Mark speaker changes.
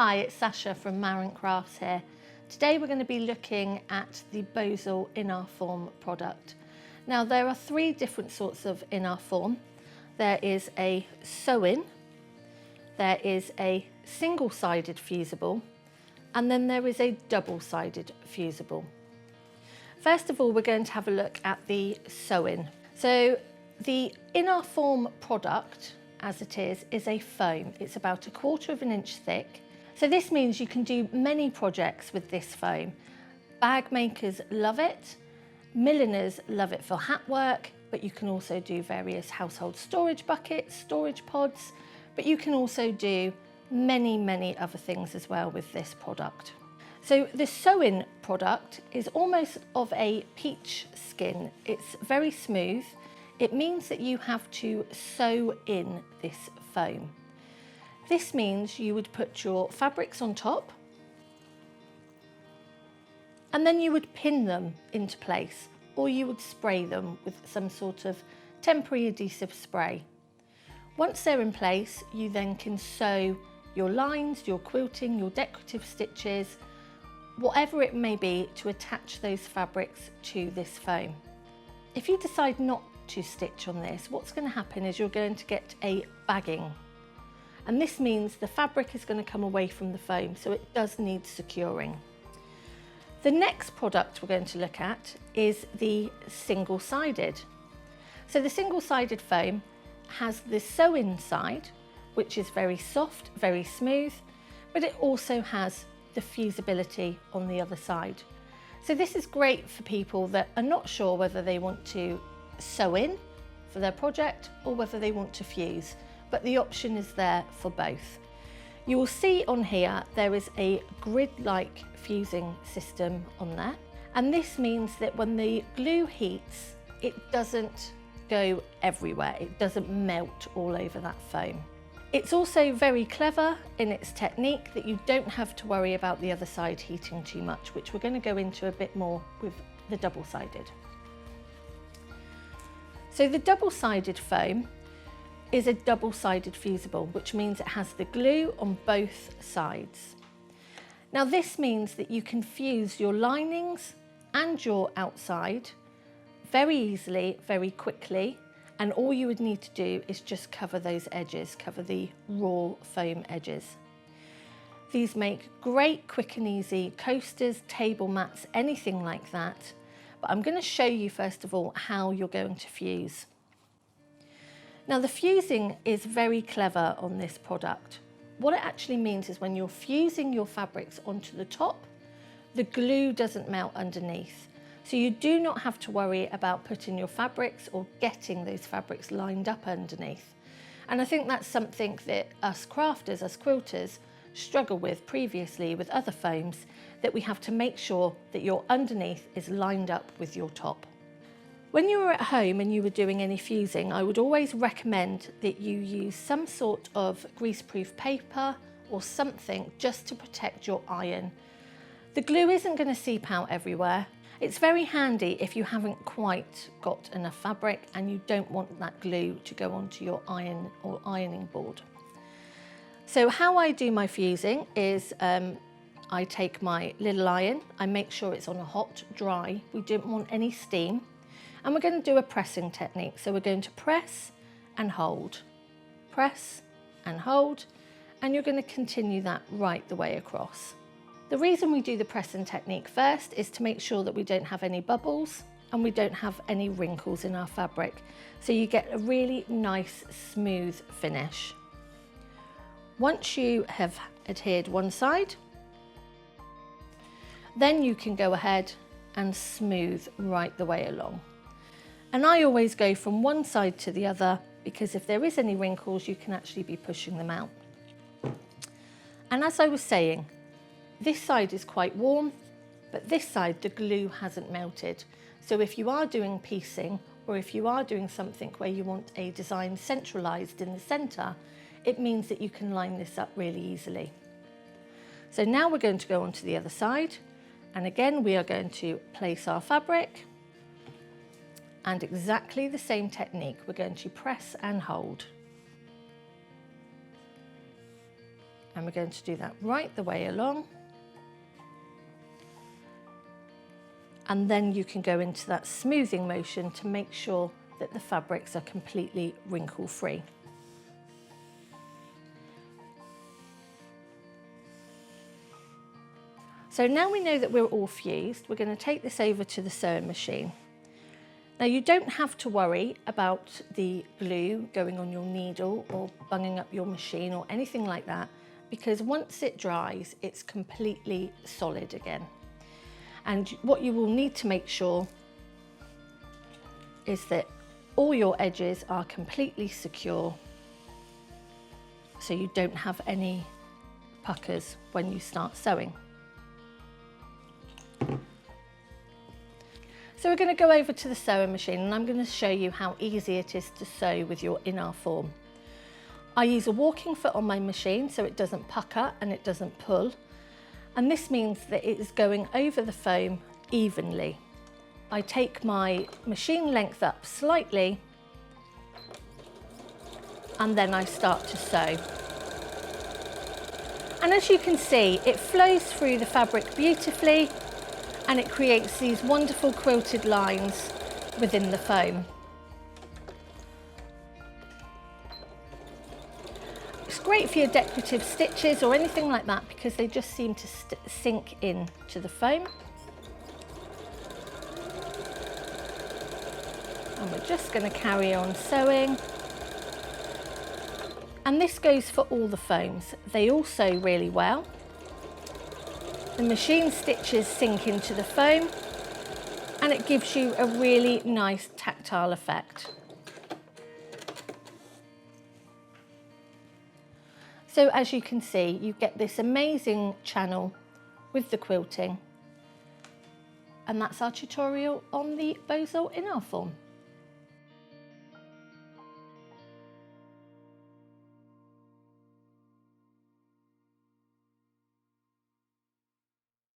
Speaker 1: Hi, it's Sasha from Marent Crafts here. Today we're going to be looking at the Bosal In-R-Form product. Now there are three different sorts of In-R-Form. There is a sew-in, there is a single-sided fusible, and then there is a double-sided fusible. First of all, we're going to have a look at the sew-in. So the In-R-Form product, as it is a foam. It's about 1/4 of an inch thick. So this means you can do many projects with this foam. Bag makers love it, milliners love it for hat work, but you can also do various household storage buckets, storage pods, but you can also do many other things as well with this product. So the sew-in product is almost of a peach skin. It's very smooth. It means that you have to sew in this foam. This means you would put your fabrics on top and then you would pin them into place, or you would spray them with some sort of temporary adhesive spray. Once they're in place, you then can sew your lines, your quilting, your decorative stitches, whatever it may be, to attach those fabrics to this foam. If you decide not to stitch on this, what's going to happen is you're going to get a bagging. And this means the fabric is going to come away from the foam, so it does need securing. The next product we're going to look at is the single-sided. So the single-sided foam has the sew-in side, which is very soft, very smooth, but it also has the fusibility on the other side. So this is great for people that are not sure whether they want to sew in for their project or whether they want to fuse, but the option is there for both. You will see on here there is a grid-like fusing system on there, and this means that when the glue heats, it doesn't go everywhere, it doesn't melt all over that foam. It's also very clever in its technique that you don't have to worry about the other side heating too much, which we're going to go into a bit more with the double-sided. So the double-sided foam is a double-sided fusible, which means it has the glue on both sides. Now this means that you can fuse your linings and your outside very easily, very quickly, and all you would need to do is just cover those edges, cover the raw foam edges. These make great quick and easy coasters, table mats, anything like that. But I'm going to show you first of all how you're going to fuse. Now the fusing is very clever on this product. What it actually means is when you're fusing your fabrics onto the top, the glue doesn't melt underneath. So you do not have to worry about putting your fabrics or getting those fabrics lined up underneath. And I think that's something that us crafters, us quilters, struggle with previously with other foams, that we have to make sure that your underneath is lined up with your top. When you were at home and you were doing any fusing, I would always recommend that you use some sort of greaseproof paper or something just to protect your iron. The glue isn't going to seep out everywhere. It's very handy if you haven't quite got enough fabric and you don't want that glue to go onto your iron or ironing board. So how I do my fusing is I take my little iron, I make sure it's on a hot, dry, we don't want any steam, and we're going to do a pressing technique. So we're going to press and hold, and you're going to continue that right the way across. The reason we do the pressing technique first is to make sure that we don't have any bubbles and we don't have any wrinkles in our fabric. So you get a really nice, smooth finish. Once you have adhered one side, then you can go ahead and smooth right the way along. And I always go from one side to the other, because if there is any wrinkles, you can actually be pushing them out. And as I was saying, this side is quite warm, but this side, the glue hasn't melted. So if you are doing piecing, or if you are doing something where you want a design centralised in the centre, it means that you can line this up really easily. So now we're going to go on to the other side. And again, we are going to place our fabric. And exactly the same technique, we're going to press and hold. And we're going to do that right the way along. And then you can go into that smoothing motion to make sure that the fabrics are completely wrinkle-free. So now we know that we're all fused, we're going to take this over to the sewing machine. Now you don't have to worry about the glue going on your needle or bunging up your machine or anything like that, because once it dries, it's completely solid again. And what you will need to make sure is that all your edges are completely secure, so you don't have any puckers when you start sewing. So we're going to go over to the sewing machine and I'm going to show you how easy it is to sew with your In-R-Form. I use a walking foot on my machine so it doesn't pucker and it doesn't pull. And this means that it is going over the foam evenly. I take my machine length up slightly and then I start to sew. And as you can see, it flows through the fabric beautifully and it creates these wonderful quilted lines within the foam. It's great for your decorative stitches or anything like that because they just seem to sink in to the foam. And we're just going to carry on sewing. And this goes for all the foams. They all sew really well. The machine stitches sink into the foam and it gives you a really nice tactile effect. So as you can see, you get this amazing channel with the quilting. And that's our tutorial on the Bosal In-R-Form.